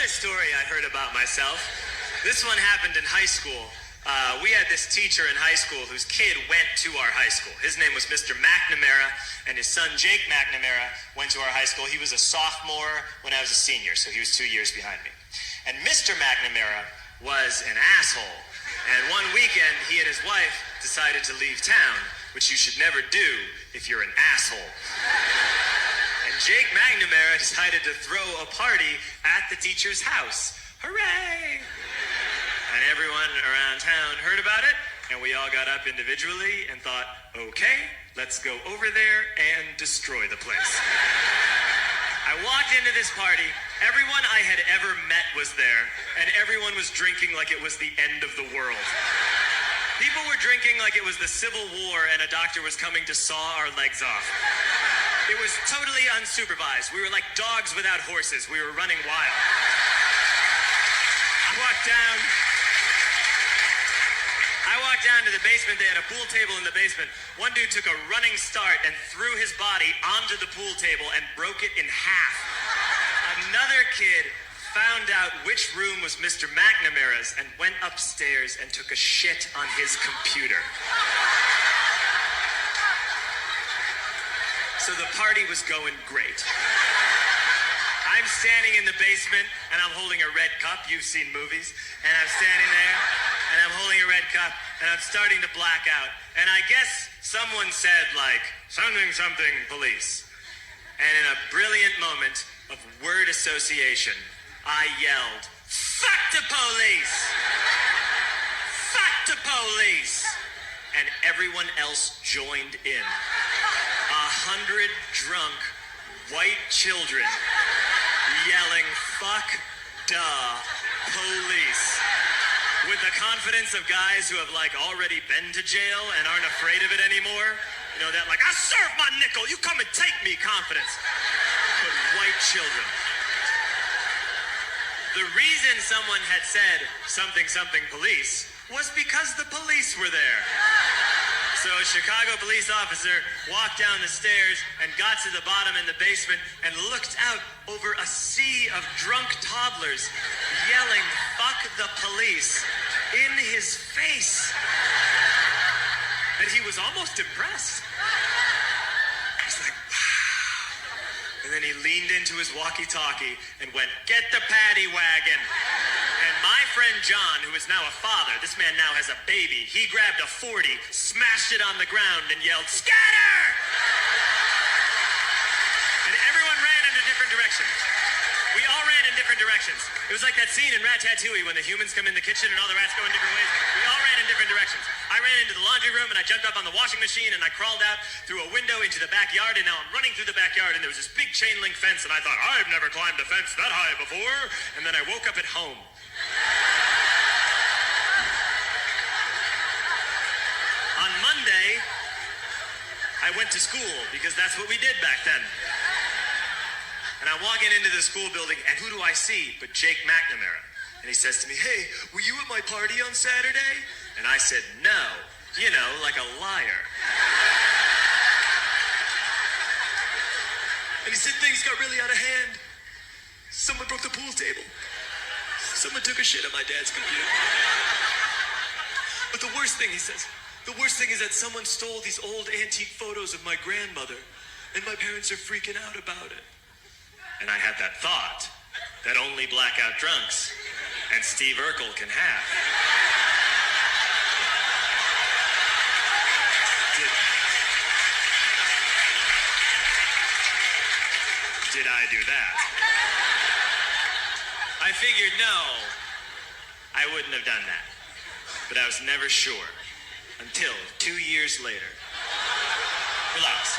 another story I heard about myself. This one happened in high school. We had this teacher in high school whose kid went to our high school. His name was Mr. McNamara, and his son Jake McNamara went to our high school. He was a sophomore when I was a senior, so he was 2 years behind me. And Mr. McNamara was an asshole. And one weekend, he and his wife decided to leave town, which you should never do if you're an asshole. And Jake McNamara decided to throw a party at the teacher's house. Hooray! And everyone around town heard about it, and we all got up individually and thought, okay, let's go over there and destroy the place. I walked into this party, everyone I had ever met was there, and everyone was drinking like it was the end of the world. People were drinking like it was the Civil War and a doctor was coming to saw our legs off. It was totally unsupervised. We were like dogs without horses. We were running wild. I walked down to the basement. They had a pool table in the basement. One dude took a running start and threw his body onto the pool table and broke it in half. Another kid found out which room was Mr. McNamara's and went upstairs and took a shit on his computer. So the party was going great. I'm standing in the basement and I'm holding a red cup. You've seen movies. And I'm standing there and I'm holding a red cup and I'm starting to black out. And I guess someone said like, something, something, police. And in a brilliant moment of word association, I yelled, fuck the police! Fuck the police! And everyone else joined in. 100 drunk white children yelling, fuck the police. With the confidence of guys who have like already been to jail and aren't afraid of it anymore. You know, that like, I serve my nickel, you come and take me confidence. But white children. The reason someone had said something, something police was because the police were there. So a Chicago police officer walked down the stairs and got to the bottom in the basement and looked out over a sea of drunk toddlers yelling, fuck the police, in his face. And he was almost impressed. He's like, wow. And then he leaned into his walkie-talkie and went, get the paddy wagon. And my friend John, who is now a father, this man now has a baby, he grabbed a 40, smashed it on the ground and yelled, scatter! And everyone ran in different directions. We all ran in different directions. It was like that scene in Ratatouille when the humans come in the kitchen and all the rats go in different ways. We all ran in different directions. I ran into the laundry room and I jumped up on the washing machine and I crawled out through a window into the backyard, and now I'm running through the backyard and there was this big chain link fence and I thought, I've never climbed a fence that high before. And then I woke up at home. On Monday, I went to school because that's what we did back then. And I'm walking into the school building, and who do I see but Jake McNamara? And he says to me, hey, were you at my party on Saturday? And I said, no, you know, like a liar. And he said, things got really out of hand. Someone broke the pool table. Someone took a shit on my dad's computer. But the worst thing, he says, the worst thing is that someone stole these old antique photos of my grandmother, and my parents are freaking out about it. And I had that thought that only blackout drunks and Steve Urkel can have. Did I do that? I figured no, I wouldn't have done that. But I was never sure until 2 years later. Relax.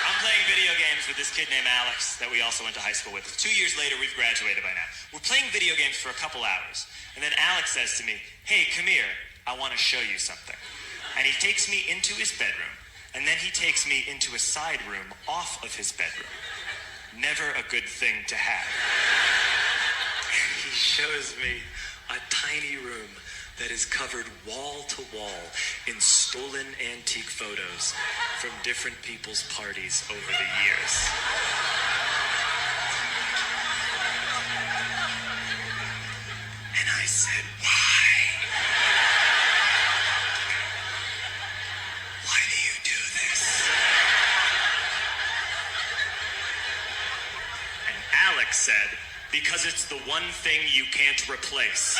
I'm playing video games with this kid named Alex that we also went to high school with. 2 years later, we've graduated by now. We're playing video games for a couple hours. And then Alex says to me, hey, come here, I want to show you something. And he takes me into his bedroom. And then he takes me into a side room off of his bedroom. Never a good thing to have. He shows me a tiny room that is covered wall to wall in stolen antique photos from different people's parties over the years. said, because it's the one thing you can't replace.